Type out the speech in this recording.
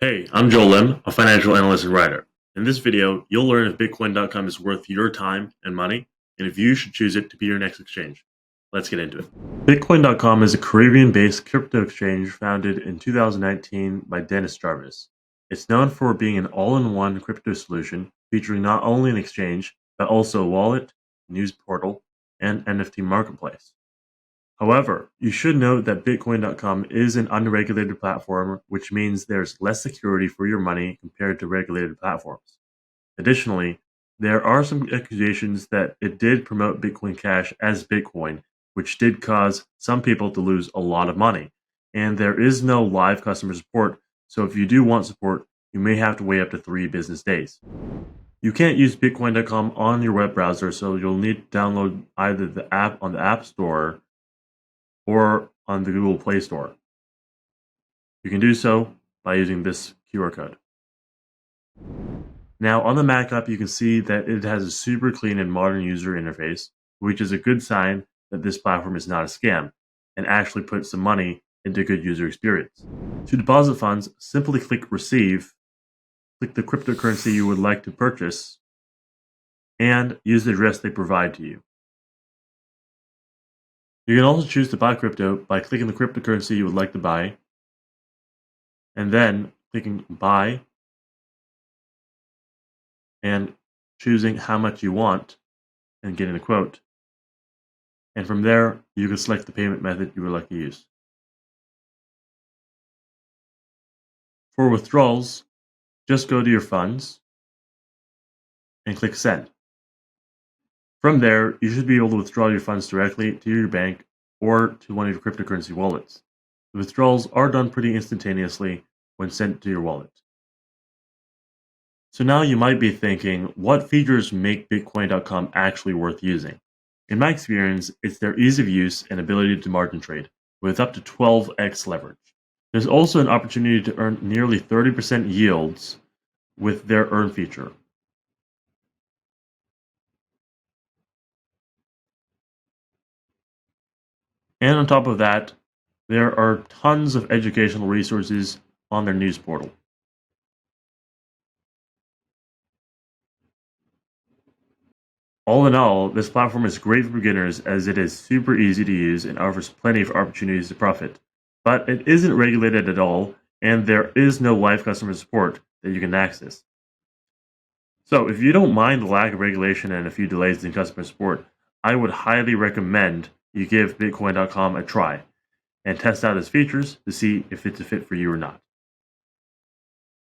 Hey, I'm Joel Lim, a financial analyst and writer. In this video, you'll learn if Bitcoin.com is worth your time and money, and if you should choose it to be your next exchange. Let's get into it. Bitcoin.com is a Caribbean-based crypto exchange founded in 2019 by Dennis Jarvis. It's known for being an all-in-one crypto solution featuring not only an exchange, but also a wallet, news portal, and NFT marketplace. However, you should note that Bitcoin.com is an unregulated platform, which means there's less security for your money compared to regulated platforms. Additionally, there are some accusations that it did promote Bitcoin Cash as Bitcoin, which did cause some people to lose a lot of money. And there is no live customer support, so if you do want support, you may have to wait up to 3 business days. You can't use Bitcoin.com on your web browser, so you'll need to download either the app on the App Store or on the Google Play Store. You can do so by using this QR code. Now on the Mac app, you can see that it has a super clean and modern user interface, which is a good sign that this platform is not a scam and actually puts some money into a good user experience. To deposit funds, simply click Receive, click the cryptocurrency you would like to purchase, and use the address they provide to you. You can also choose to buy crypto by clicking the cryptocurrency you would like to buy, and then clicking Buy, and choosing how much you want and getting a quote. And from there, you can select the payment method you would like to use. For withdrawals, just go to your funds and click Send. From there, you should be able to withdraw your funds directly to your bank or to one of your cryptocurrency wallets. The withdrawals are done pretty instantaneously when sent to your wallet. So now you might be thinking, what features make Bitcoin.com actually worth using? In my experience, it's their ease of use and ability to margin trade, with up to 12x leverage. There's also an opportunity to earn nearly 30% yields with their Earn feature. And on top of that, there are tons of educational resources on their news portal. All in all, this platform is great for beginners as it is super easy to use and offers plenty of opportunities to profit. But it isn't regulated at all, and there is no live customer support that you can access. So if you don't mind the lack of regulation and a few delays in customer support, I would highly recommend you give Bitcoin.com a try and test out its features to see if it's a fit for you or not.